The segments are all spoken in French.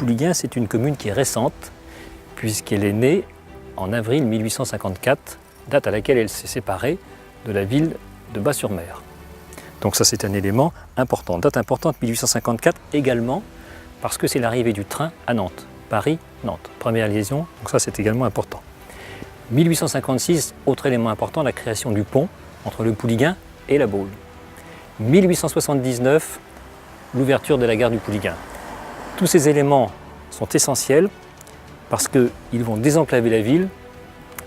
Pouliguen, c'est une commune qui est récente, puisqu'elle est née en avril 1854, date à laquelle elle s'est séparée de la ville de Bas-sur-Mer. Donc ça, c'est un élément important. Date importante 1854 également, parce que c'est l'arrivée du train à Nantes. Paris-Nantes, première liaison, donc ça c'est également important. 1856, autre élément important, la création du pont entre le Pouliguen et la Baule. 1879, l'ouverture de la gare du Pouliguen. Tous ces éléments sont essentiels parce qu'ils vont désenclaver la ville,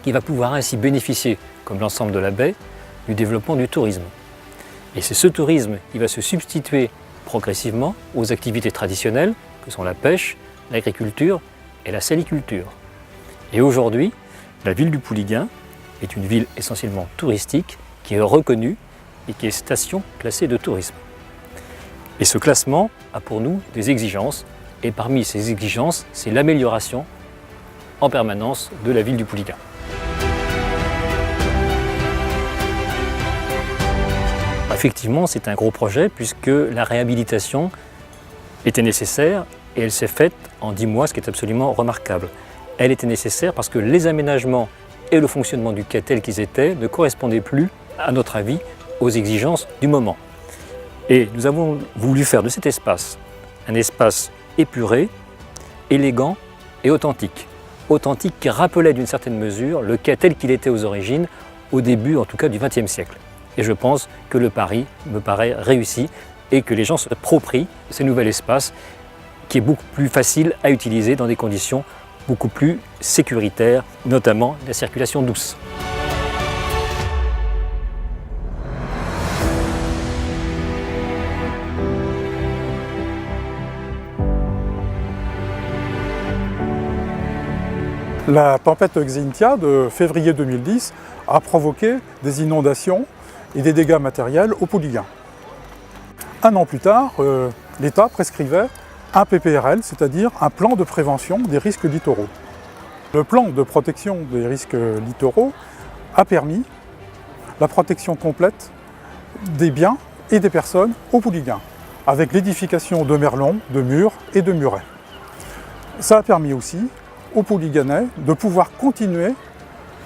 qui va pouvoir ainsi bénéficier, comme l'ensemble de la baie, du développement du tourisme. Et c'est ce tourisme qui va se substituer progressivement aux activités traditionnelles, que sont la pêche, l'agriculture et la saliculture. Et aujourd'hui, la ville du Pouliguen est une ville essentiellement touristique qui est reconnue et qui est station classée de tourisme. Et ce classement a pour nous des exigences, et parmi ces exigences, c'est l'amélioration en permanence de la ville du Pouliguen. Effectivement, c'est un gros projet puisque la réhabilitation était nécessaire et elle s'est faite en 10 mois, ce qui est absolument remarquable. Elle était nécessaire parce que les aménagements et le fonctionnement du quai tel qu'ils étaient ne correspondaient plus, à notre avis, aux exigences du moment. Et nous avons voulu faire de cet espace un espace épuré, élégant et authentique. Authentique qui rappelait d'une certaine mesure le quai tel qu'il était aux origines, au début en tout cas du XXe siècle. Et je pense que le pari me paraît réussi et que les gens s'approprient ce nouvel espace qui est beaucoup plus facile à utiliser dans des conditions beaucoup plus sécuritaires, notamment la circulation douce. La tempête Xynthia de février 2010 a provoqué des inondations et des dégâts matériels au Pouliguen. Un an plus tard, l'État prescrivait un PPRL, c'est-à-dire un plan de prévention des risques littoraux. Le plan de protection des risques littoraux a permis la protection complète des biens et des personnes au Pouliguen, avec l'édification de merlons, de murs et de murets. Ça a permis aussi aux Pouliganais de pouvoir continuer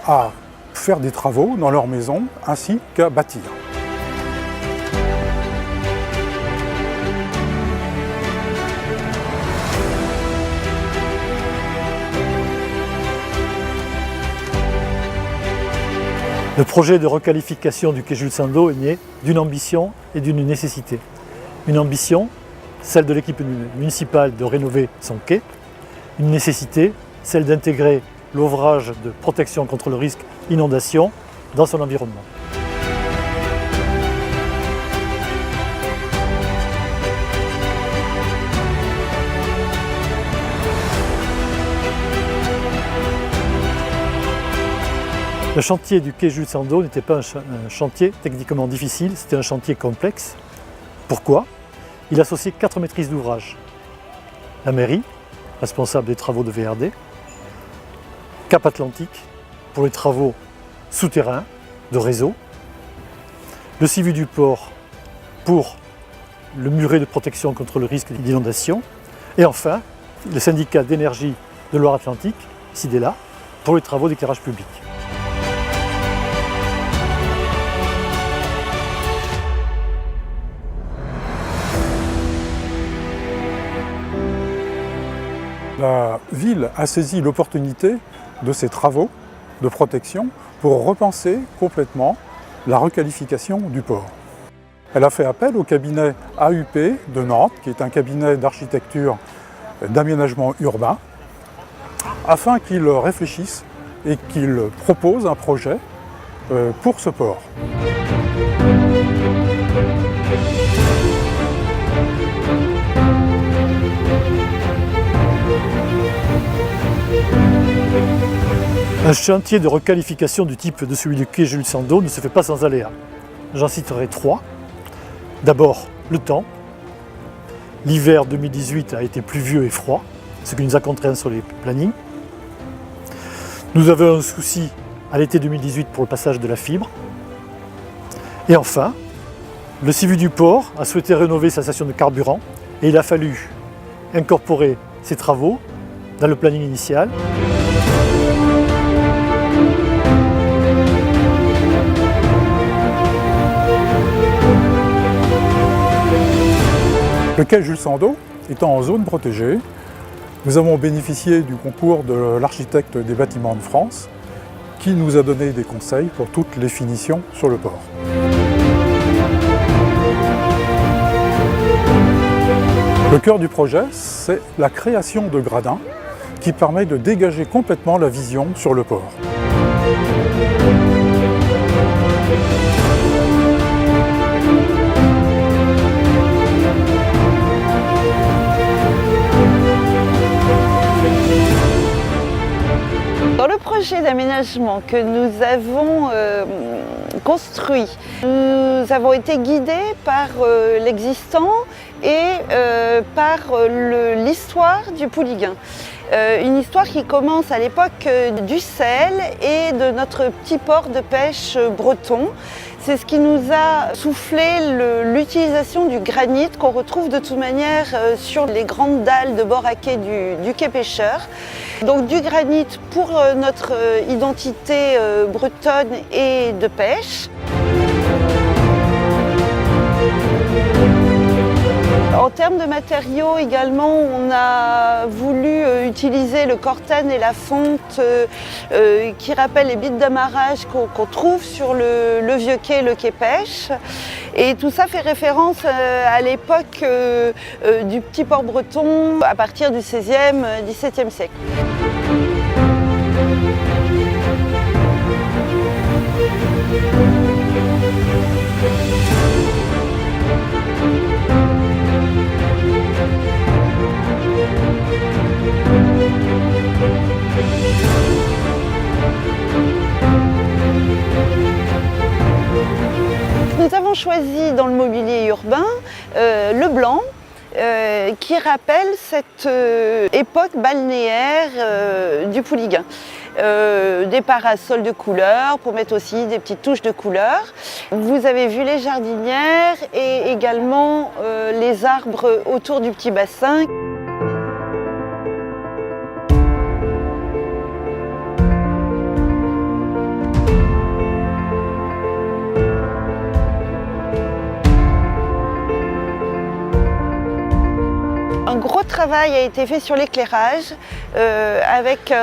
à faire des travaux dans leur maison ainsi qu'à bâtir. Le projet de requalification du quai Jules Sandeau est né d'une ambition et d'une nécessité. Une ambition, celle de l'équipe municipale de rénover son quai. Une nécessité, celle d'intégrer l'ouvrage de protection contre le risque inondation dans son environnement. Le chantier du quai Jules Sandeau n'était pas un chantier techniquement difficile, c'était un chantier complexe. Pourquoi? Il associait 4 maîtrises d'ouvrage. La mairie, responsable des travaux de VRD, Cap Atlantique pour les travaux souterrains de réseau, le Civu du port pour le muret de protection contre le risque d'inondation, et enfin le syndicat d'énergie de Loire-Atlantique, Sidela, pour les travaux d'éclairage public. La ville a saisi l'opportunité de ces travaux de protection pour repenser complètement la requalification du port. Elle a fait appel au cabinet AUP de Nantes, qui est un cabinet d'architecture d'aménagement urbain, afin qu'il réfléchisse et qu'il propose un projet pour ce port. Un chantier de requalification du type de celui du quai Jules Sandeau ne se fait pas sans aléas. J'en citerai 3. D'abord, le temps. L'hiver 2018 a été pluvieux et froid, ce qui nous a contraints sur les plannings. Nous avons un souci à l'été 2018 pour le passage de la fibre. Et enfin, le Civu du port a souhaité rénover sa station de carburant et il a fallu incorporer ces travaux dans le planning initial. Le quai Jules Sandeau étant en zone protégée, nous avons bénéficié du concours de l'architecte des bâtiments de France qui nous a donné des conseils pour toutes les finitions sur le port. Le cœur du projet, c'est la création de gradins qui permet de dégager complètement la vision sur le port. Dans le projet d'aménagement que nous avons construit, nous avons été guidés par l'existant et par l'histoire du Pouliguen. Une histoire qui commence à l'époque du sel et de notre petit port de pêche breton. C'est ce qui nous a soufflé l'utilisation du granit qu'on retrouve de toute manière sur les grandes dalles de bord à quai du quai pêcheur. Donc du granit pour notre identité bretonne et de pêche. En termes de matériaux également, on a voulu utiliser le cortane et la fonte qui rappellent les bites d'amarrage qu'on trouve sur le vieux quai, le quai pêche. Et tout ça fait référence à l'époque du petit port breton à partir du XVIe, XVIIe siècle. Nous avons choisi dans le mobilier urbain le blanc qui rappelle cette époque balnéaire du Pouliguen. Des parasols de couleur pour mettre aussi des petites touches de couleur. Vous avez vu les jardinières et également les arbres autour du petit bassin. Un gros travail a été fait sur l'éclairage, avec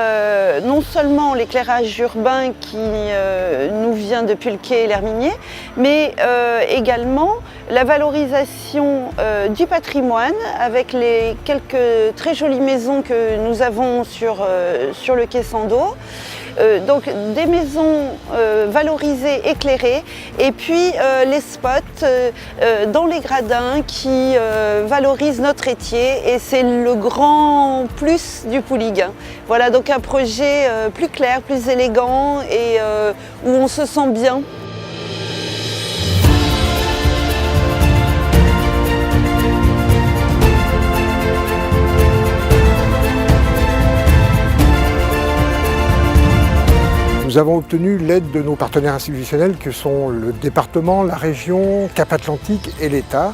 non seulement l'éclairage urbain qui nous vient depuis le quai et l'Herminier, mais également la valorisation du patrimoine avec les quelques très jolies maisons que nous avons sur le quai Sandeau. Donc des maisons valorisées, éclairées, et puis les spots dans les gradins qui valorisent notre étier, et c'est le grand plus du Pouliguen. Voilà donc un projet plus clair, plus élégant et où on se sent bien. Nous avons obtenu l'aide de nos partenaires institutionnels que sont le département, la région, Cap Atlantique et l'État.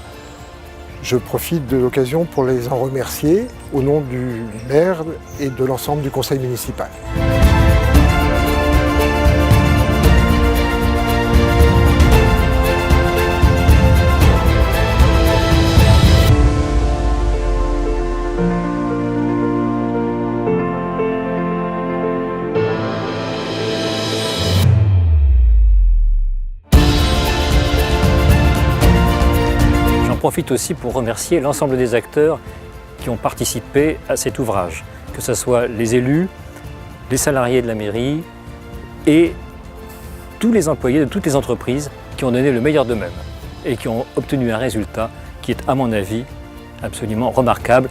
Je profite de l'occasion pour les en remercier au nom du maire et de l'ensemble du conseil municipal. J'en profite aussi pour remercier l'ensemble des acteurs qui ont participé à cet ouvrage, que ce soit les élus, les salariés de la mairie et tous les employés de toutes les entreprises qui ont donné le meilleur d'eux-mêmes et qui ont obtenu un résultat qui est, à mon avis, absolument remarquable.